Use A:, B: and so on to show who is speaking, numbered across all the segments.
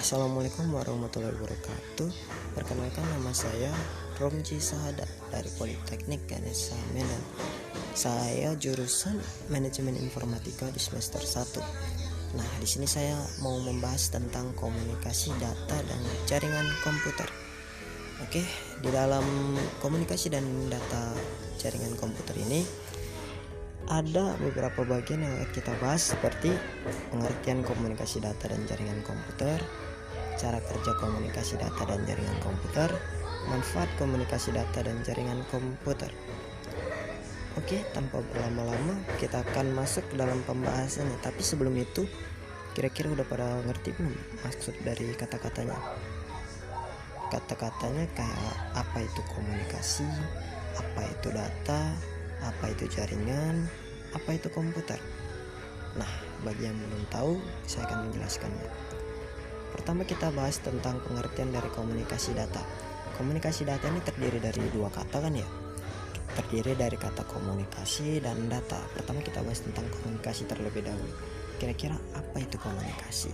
A: Assalamualaikum warahmatullahi wabarakatuh. Perkenalkan, nama saya Romji Sahada dari Politeknik Ganesha Medan. Saya jurusan Manajemen Informatika di semester 1. Nah, di sini saya mau membahas tentang komunikasi data dan jaringan komputer. Oke, di dalam komunikasi dan data jaringan komputer ini ada beberapa bagian yang akan kita bahas, seperti pengertian komunikasi data dan jaringan komputer, cara kerja komunikasi data dan jaringan komputer, manfaat komunikasi data dan jaringan komputer. Oke, tanpa berlama-lama kita akan masuk ke dalam pembahasannya. Tapi sebelum itu, kira-kira udah pada ngerti belum maksud dari kata-katanya? Kata-katanya kayak apa itu komunikasi, apa itu data, apa itu jaringan, apa itu komputer. Nah, bagi yang belum tahu, saya akan menjelaskannya. Pertama, kita bahas tentang pengertian dari komunikasi data. Komunikasi data ini terdiri dari dua kata kan ya? Terdiri dari kata komunikasi dan data. Pertama kita bahas tentang komunikasi terlebih dahulu. Kira-kira apa itu komunikasi?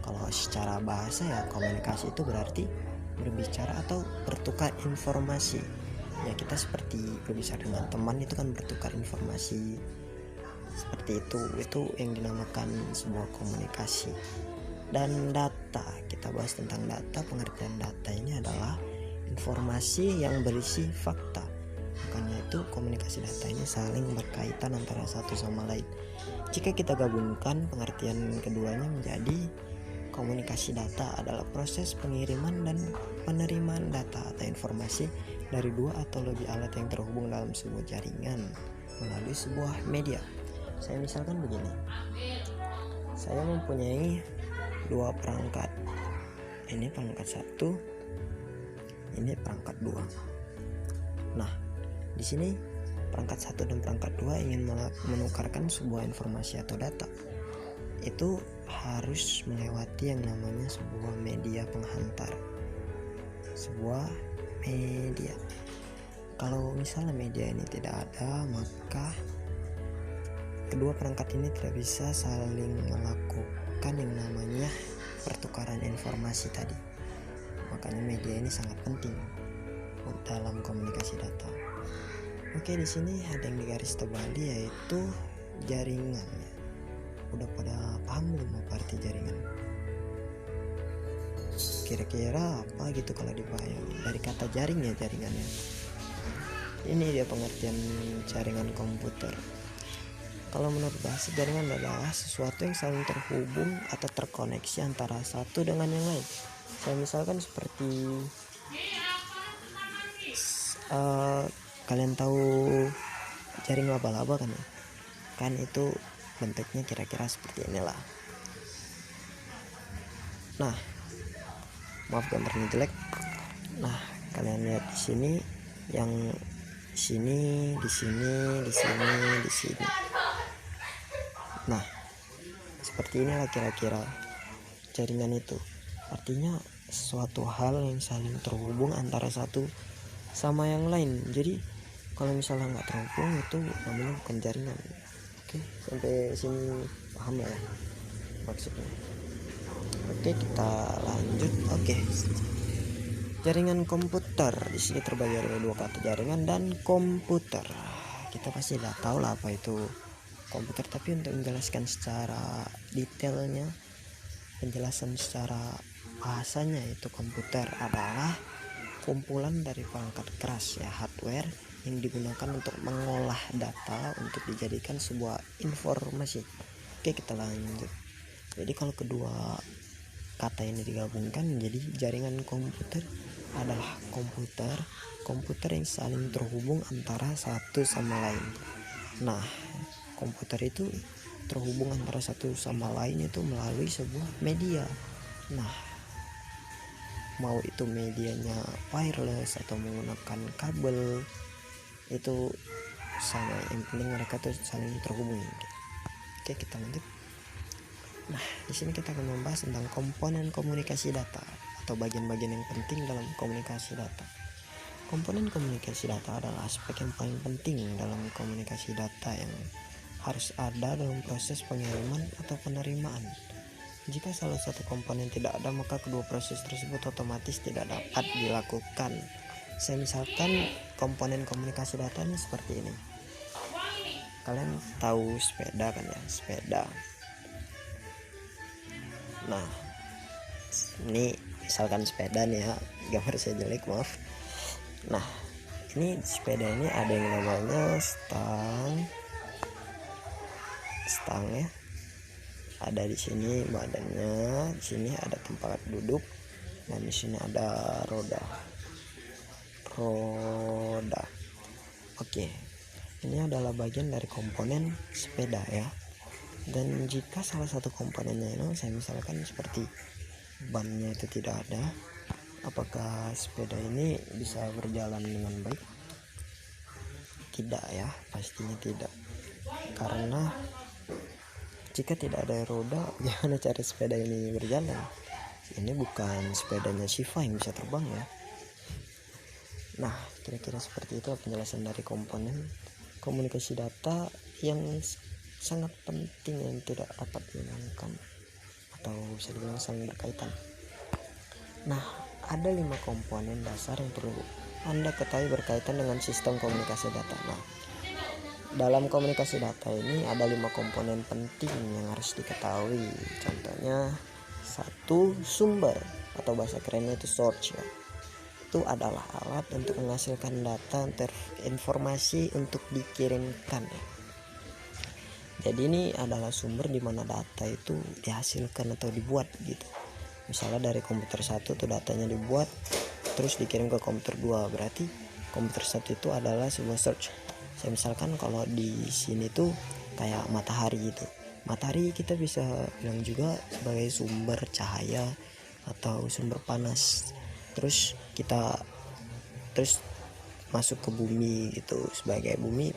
A: Kalau secara bahasa ya, komunikasi itu berarti berbicara atau bertukar informasi. Ya, kita seperti berbicara dengan teman itu kan bertukar informasi. Seperti itu yang dinamakan sebuah komunikasi. Dan data, kita bahas tentang data. Pengertian data ini adalah informasi yang berisi fakta. Makanya itu komunikasi data ini saling berkaitan antara satu sama lain. Jika kita gabungkan pengertian keduanya menjadi komunikasi data adalah proses pengiriman dan penerimaan data atau informasi dari dua atau lebih alat yang terhubung dalam sebuah jaringan melalui sebuah media. Saya misalkan begini, saya mempunyai dua perangkat, ini perangkat satu, ini perangkat dua. Nah, di sini perangkat satu dan perangkat dua ingin menukarkan sebuah informasi atau data, itu harus melewati yang namanya sebuah media penghantar, sebuah media. Kalau misalnya media ini tidak ada, maka kedua perangkat ini tidak bisa saling melakukan yang namanya pertukaran informasi tadi. Makanya media ini sangat penting dalam komunikasi data. Oke, di sini ada yang digaris terbalik, yaitu jaringan. Udah pada paham belum apa arti jaringan? Kira-kira apa gitu kalau dibayang dari kata jaring ya, jaringannya. Ini dia pengertian jaringan komputer. Kalau menurut bahasa, jaringan adalah sesuatu yang saling terhubung atau terkoneksi antara satu dengan yang lain. Saya misalkan seperti kalian tahu jaring laba-laba kan ya? Kan itu bentuknya kira-kira seperti inilah. Nah, maaf gambarnya jelek. Nah, kalian lihat di sini, yang sini, di sini, di sini, di sini. Nah, seperti inilah kira-kira jaringan itu. Artinya suatu hal yang saling terhubung antara satu sama yang lain. Jadi kalau misalnya nggak terhubung, itu namanya bukan jaringan. Oke, sampai sini paham ya maksudnya? Oke, kita lanjut. Oke, jaringan komputer di sini terbagi dari dua kata, jaringan dan komputer. Kita pasti udah tahu lah apa itu komputer, tapi untuk menjelaskan secara detailnya, penjelasan secara bahasanya, itu komputer adalah kumpulan dari perangkat keras ya, hardware yang digunakan untuk mengolah data untuk dijadikan sebuah informasi. Oke, kita lanjut. Jadi kalau kedua kata ini digabungkan menjadi jaringan komputer adalah komputer yang saling terhubung antara satu sama lain. Nah, komputer itu terhubung antara satu sama lain itu melalui sebuah media. Nah, mau itu medianya wireless atau menggunakan kabel, itu sama, yang penting mereka tuh saling terhubung. Oke, kita lanjut. Nah, di sini kita akan membahas tentang komponen komunikasi data atau bagian-bagian yang penting dalam komunikasi data. Komponen komunikasi data adalah aspek yang paling penting dalam komunikasi data yang harus ada dalam proses pengiriman atau penerimaan. Jika salah satu komponen tidak ada, maka kedua proses tersebut otomatis tidak dapat dilakukan. Saya misalkan komponen komunikasi data ini seperti ini. Kalian tahu sepeda kan ya, sepeda. Nah, ini misalkan sepeda nih ya, gambar saya jelek, maaf. Nah, ini sepeda ini ada yang namanya stang ya. Ada di sini badannya, di sini ada tempat duduk, dan di sini ada roda. Oke, ini adalah bagian dari komponen sepeda ya. Dan jika salah satu komponennya ini, saya misalkan seperti bannya itu tidak ada, apakah sepeda ini bisa berjalan dengan baik? Tidak ya, pastinya tidak. Karena jika tidak ada roda, gimana cara sepeda ini berjalan? Ini bukan sepedanya Shiva yang bisa terbang ya. Nah, kira-kira seperti itu penjelasan dari komponen komunikasi data yang sangat penting yang tidak dapat dihilangkan, atau bisa dibilang saling berkaitan. Nah, ada 5 komponen dasar yang perlu Anda ketahui berkaitan dengan sistem komunikasi data. Nah, dalam komunikasi data ini ada 5 komponen penting yang harus diketahui. Contohnya, 1, sumber, atau bahasa kerennya itu source ya. Itu adalah alat untuk menghasilkan data informasi untuk dikirimkan. Jadi ini adalah sumber di mana data itu dihasilkan atau dibuat gitu. Misalnya dari komputer 1 tuh datanya dibuat terus dikirim ke komputer 2, berarti komputer 1 itu adalah sebuah search. Saya misalkan kalau di sini tuh kayak matahari gitu. Matahari kita bisa bilang juga sebagai sumber cahaya atau sumber panas. Terus kita masuk ke bumi gitu, sebagai bumi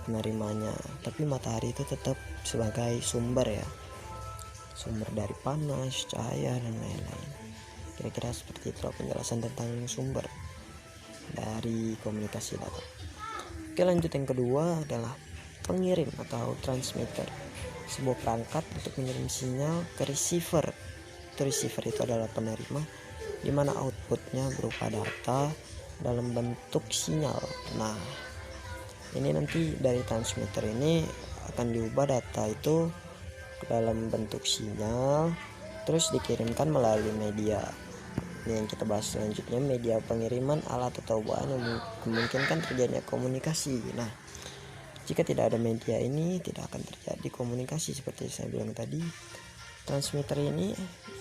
A: penerimanya, tapi matahari itu tetap sebagai sumber ya, sumber dari panas, cahaya, dan lain-lain. Kira-kira seperti itu penjelasan tentang sumber dari komunikasi data. Oke, lanjut, yang kedua adalah pengirim atau transmitter, sebuah perangkat untuk mengirim sinyal ke receiver. Receiver itu adalah penerima, di mana outputnya berupa data dalam bentuk sinyal. Nah, ini nanti dari transmitter ini akan diubah data itu ke dalam bentuk sinyal, terus dikirimkan melalui media. Ini yang kita bahas selanjutnya, media pengiriman alat atau bahan yang memungkinkan terjadinya komunikasi. Nah, jika tidak ada media ini, tidak akan terjadi komunikasi. Seperti saya bilang tadi, transmitter ini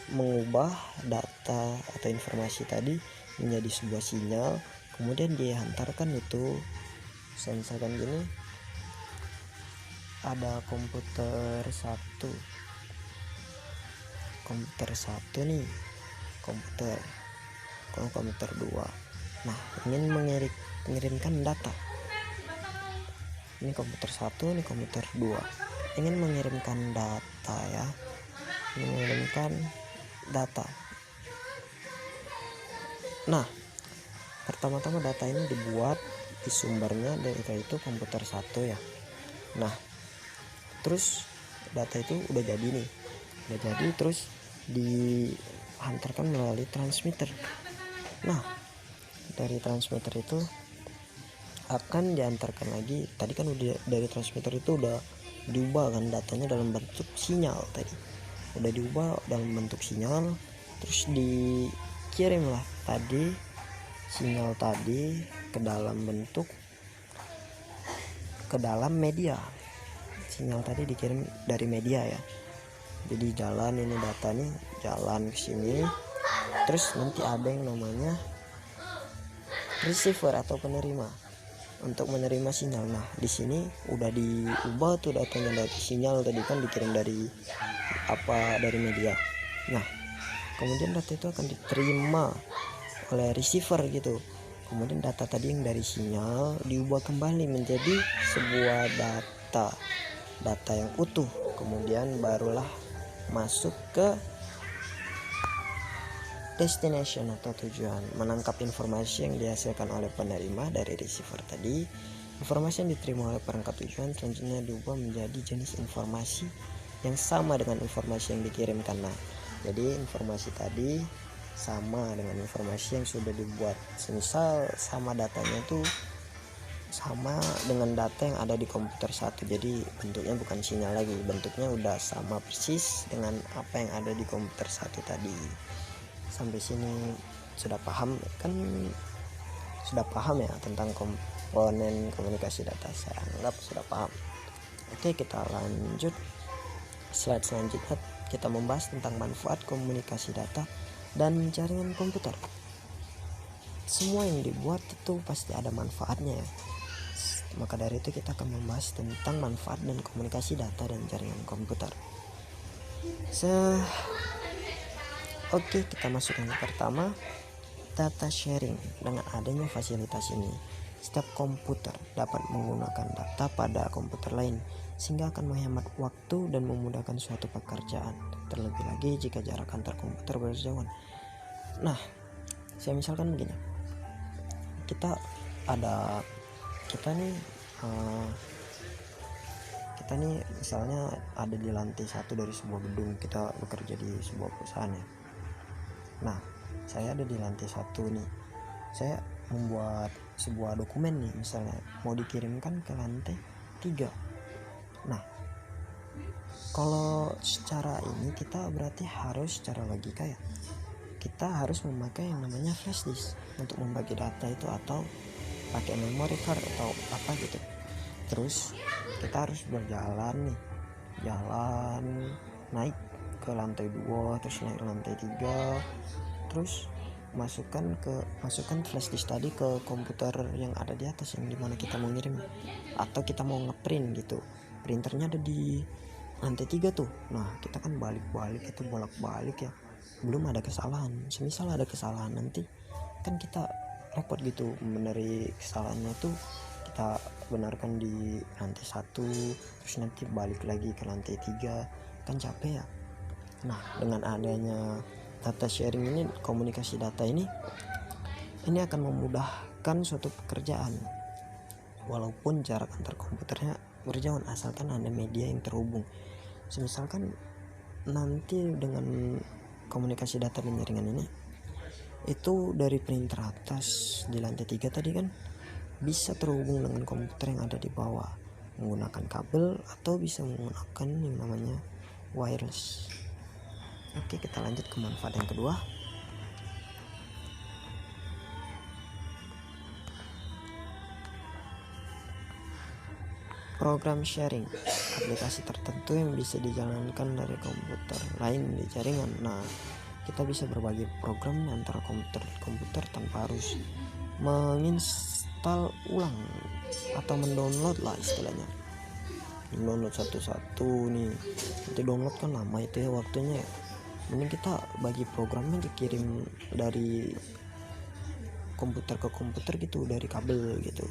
A: mengubah data atau informasi tadi menjadi sebuah sinyal, kemudian dihantarkan itu. Saya misalkan gini, ada komputer 1 nih, komputer 2. Nah, ingin mengirimkan data. Ini komputer 1, ini komputer 2. Ingin mengirimkan data ya. Mengirimkan data. Nah, pertama-tama data ini dibuat di sumbernya, yaitu komputer 1 ya. Nah, terus data itu udah jadi terus dihantarkan melalui transmitter. Nah, dari transmitter itu akan diantarkan lagi. Tadi kan udah dari transmitter itu udah diubah kan datanya dalam bentuk sinyal tadi. Udah diubah dalam bentuk sinyal, terus dikirimlah tadi sinyal tadi ke dalam media. Sinyal tadi dikirim dari media ya. Jadi jalan ini data nih, jalan ke sini. Terus nanti ada yang namanya receiver atau penerima untuk menerima sinyal. Nah, di sini udah diubah tuh datanya dari sinyal tadi kan dikirim dari media. Nah, kemudian data itu akan diterima oleh receiver gitu. Kemudian data tadi yang dari sinyal diubah kembali menjadi sebuah data yang utuh. Kemudian barulah masuk ke destination atau tujuan, menangkap informasi yang dihasilkan oleh penerima dari receiver tadi. Informasi yang diterima oleh perangkat tujuan selanjutnya diubah menjadi jenis informasi yang sama dengan informasi yang dikirimkan. Nah, jadi informasi tadi sama dengan informasi yang sudah dibuat. Semisal sama datanya itu sama dengan data yang ada di komputer satu, jadi bentuknya bukan sinyal lagi, bentuknya udah sama persis dengan apa yang ada di komputer satu tadi. Sampai sini sudah paham kan? Sudah paham ya tentang komponen komunikasi data? Saya anggap sudah paham. Oke, kita lanjut. Slide selanjutnya kita membahas tentang manfaat komunikasi data dan jaringan komputer. Semua yang dibuat itu pasti ada manfaatnya ya. Maka dari itu kita akan membahas tentang manfaat dan komunikasi data dan jaringan komputer. Oke, kita masuk yang pertama, data sharing. Dengan adanya fasilitas ini, setiap komputer dapat menggunakan data pada komputer lain, sehingga akan menghemat waktu dan memudahkan suatu pekerjaan, terlebih lagi jika jarak antar komputer berjauhan. Nah, saya misalkan begini, kita nih misalnya ada di lantai 1 dari sebuah gedung, kita bekerja di sebuah perusahaan ya. Nah, saya ada di lantai 1 nih, saya membuat sebuah dokumen nih, misalnya mau dikirimkan ke lantai 3. Nah, kalau secara ini kita berarti harus secara logika ya, kita harus memakai yang namanya flash disk untuk membagi data itu, atau pakai memory card atau apa gitu. Terus kita harus berjalan nih, naik ke lantai 2, terus naik ke lantai 3, terus masukkan flash disk tadi ke komputer yang ada di atas, yang dimana kita mau ngirim atau kita mau ngeprint gitu. Printernya ada di lantai 3 tuh. Nah, kita kan balik-balik itu, bolak-balik ya, belum ada kesalahan. Semisal ada kesalahan, nanti kan kita repot gitu membenahi kesalahannya tuh, kita benarkan di lantai 1, terus nanti balik lagi ke lantai 3, kan capek ya. Nah, dengan adanya data sharing ini, komunikasi data ini akan memudahkan suatu pekerjaan walaupun jarak antar komputernya berjauhan, asalkan ada media yang terhubung. Misalkan nanti dengan komunikasi data dan jaringan ini, itu dari printer atas di lantai 3 tadi kan bisa terhubung dengan komputer yang ada di bawah menggunakan kabel, atau bisa menggunakan yang namanya wireless. Oke, kita lanjut ke manfaat yang kedua. Program sharing, aplikasi tertentu yang bisa dijalankan dari komputer lain di jaringan. Nah, kita bisa berbagi program antara komputer tanpa harus menginstal ulang atau mendownload lah istilahnya. Download satu-satu nih, nanti download kan lama itu ya waktunya. Mending kita bagi programnya, dikirim dari komputer ke komputer gitu, dari kabel gitu,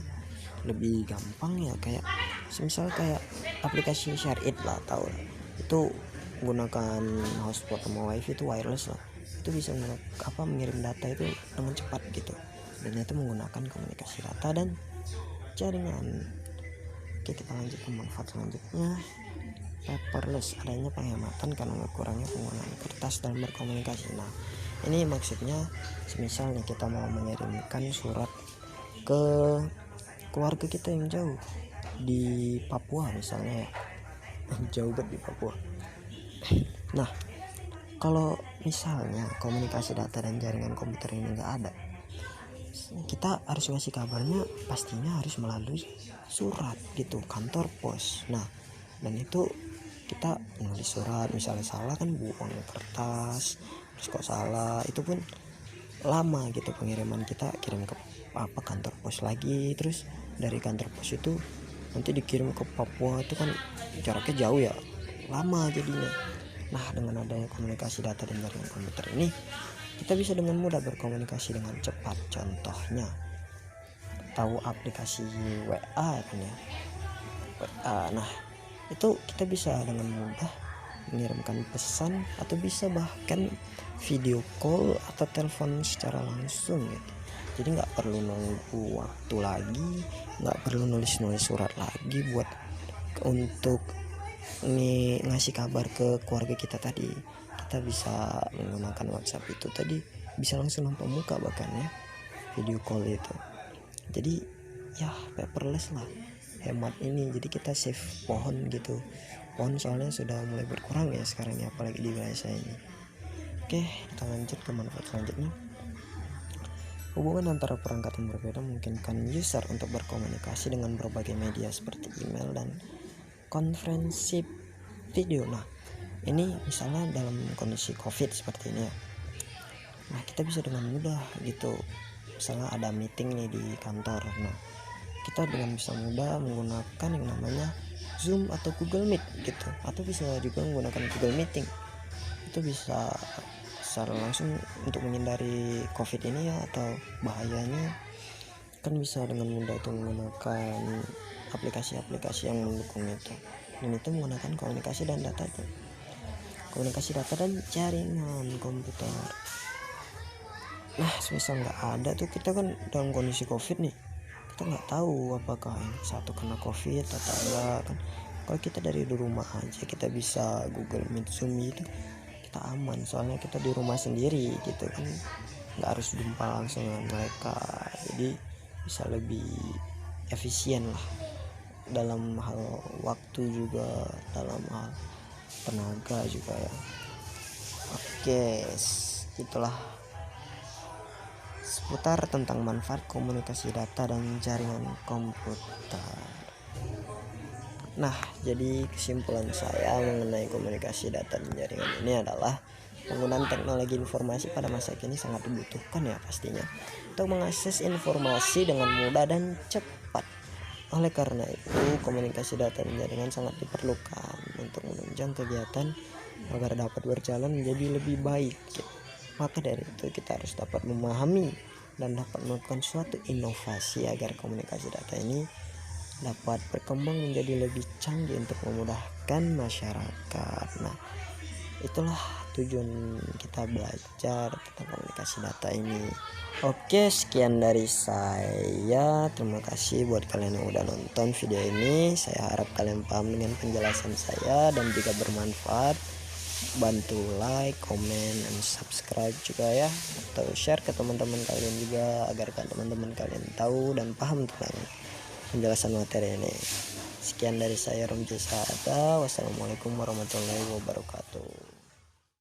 A: lebih gampang ya. Kayak semisal kayak aplikasi ShareIt lah, tahu itu, menggunakan hotspot sama wifi itu wireless lah, itu bisa mengirim data itu dengan cepat gitu, dan itu menggunakan komunikasi data dan jaringan. Oke, kita lanjut ke manfaat selanjutnya, paperless, adanya penghematan karena kurangnya penggunaan kertas dalam berkomunikasi. Nah, ini maksudnya misalnya kita mau mengirimkan surat ke keluarga kita yang jauh di Papua misalnya ya, jauh banget di Papua. Nah, kalau misalnya komunikasi data dan jaringan komputer ini nggak ada, kita harus ngasih kabarnya pastinya harus melalui surat gitu, kantor pos. Nah, dan itu kita nulis surat, misalnya salah kan buang kertas, terus kok salah, itu pun lama gitu pengiriman. Kita kirim ke kantor pos lagi, terus dari kantor pos itu nanti dikirim ke Papua, itu kan jaraknya jauh ya, lama jadinya. Nah, dengan adanya komunikasi data dan jaringan komputer ini, kita bisa dengan mudah berkomunikasi dengan cepat. Contohnya, tahu aplikasi WA kan ya, WA. Nah, itu kita bisa dengan mudah mengirimkan pesan, atau bisa bahkan video call atau telepon secara langsung gitu. Jadi nggak perlu nunggu waktu lagi, nggak perlu nulis surat lagi buat untuk ngasih kabar ke keluarga kita tadi, kita bisa menggunakan WhatsApp itu tadi, bisa langsung nampak muka bahkan ya, video call itu. Jadi ya paperless lah, hemat ini. Jadi kita save pohon gitu, pohon soalnya sudah mulai berkurang ya sekarang ya, apalagi di wilayah saya ini. Oke, kita lanjut ke manfaat selanjutnya. Hubungan antara perangkat yang berbeda memungkinkan user untuk berkomunikasi dengan berbagai media seperti email dan konferensi video. Nah, ini misalnya dalam kondisi COVID seperti ini ya. Nah, kita bisa dengan mudah gitu. Misalnya ada meeting nih di kantor. Nah, kita dengan bisa mudah menggunakan yang namanya Zoom atau Google Meet gitu. Atau bisa juga menggunakan Google Meeting. Itu bisa secara langsung untuk menghindari COVID ini ya, atau bahayanya kan bisa dengan mudah itu menggunakan aplikasi-aplikasi yang mendukung itu. Dan itu menggunakan komunikasi dan data dan jaringan komputer. Nah, semisal nggak ada tuh, kita kan dalam kondisi COVID nih, kita nggak tahu apakah yang satu kena COVID atau enggak kan. Kalau kita dari rumah aja kita bisa Google Meet, Zoom gitu, kita aman soalnya kita di rumah sendiri gitu kan, nggak harus jumpa langsung dengan mereka. Jadi bisa lebih efisien lah dalam hal waktu juga, dalam hal tenaga juga ya. Oke, itulah seputar tentang manfaat komunikasi data dan jaringan komputer. Nah, jadi kesimpulan saya mengenai komunikasi data dan jaringan ini adalah penggunaan teknologi informasi pada masa kini sangat dibutuhkan ya pastinya, untuk mengakses informasi dengan mudah dan cepat. Oleh karena itu, komunikasi data dan jaringan sangat diperlukan untuk menunjang kegiatan agar dapat berjalan menjadi lebih baik. Maka dari itu kita harus dapat memahami dan dapat melakukan suatu inovasi agar komunikasi data ini dapat berkembang menjadi lebih canggih untuk memudahkan masyarakat. Nah, itulah tujuan kita belajar tentang komunikasi data ini. Oke, sekian dari saya. Terima kasih buat kalian yang udah nonton video ini. Saya harap kalian paham dengan penjelasan saya dan juga bermanfaat. Bantu like, comment, dan subscribe juga ya, atau share ke teman-teman kalian juga agar teman-teman kalian tahu dan paham tentang penjelasan materi ini. Sekian dari saya, Romji Sada. Wassalamualaikum warahmatullahi wabarakatuh.